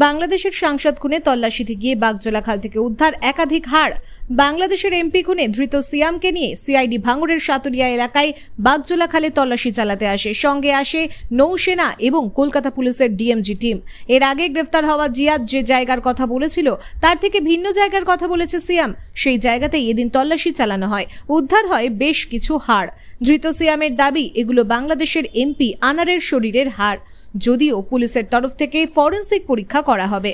বাংলাদেশের সাংসদ খুনে তল্লাশিতে গিয়ে বাগজোলা খাল থেকে উদ্ধার একাধিক হাড়। বাংলাদেশের এমপি খুনে ধৃত সিয়ামকে নিয়ে সিআইডি ভাঙড়ের সাতুরিয়া এলাকায় বাগজোলা খালে তল্লাশি চালাতে আসে। সঙ্গে আসে নৌসেনা এবং কলকাতা পুলিশের ডিএমজি টিম। এর আগে গ্রেফতার হওয়া জিয়াদ যে জায়গার কথা বলেছিল তার থেকে ভিন্ন জায়গার কথা বলেছে সিয়াম। সেই জায়গাতেই এদিন তল্লাশি চালানো হয়। উদ্ধার হয় বেশ কিছু হাড়। ধৃত সিয়ামের দাবি এগুলো বাংলাদেশের এমপি আনারের শরীরের হাড়, যদিও পুলিশের তরফ থেকে ফরেনসিক পরীক্ষা করা হবে।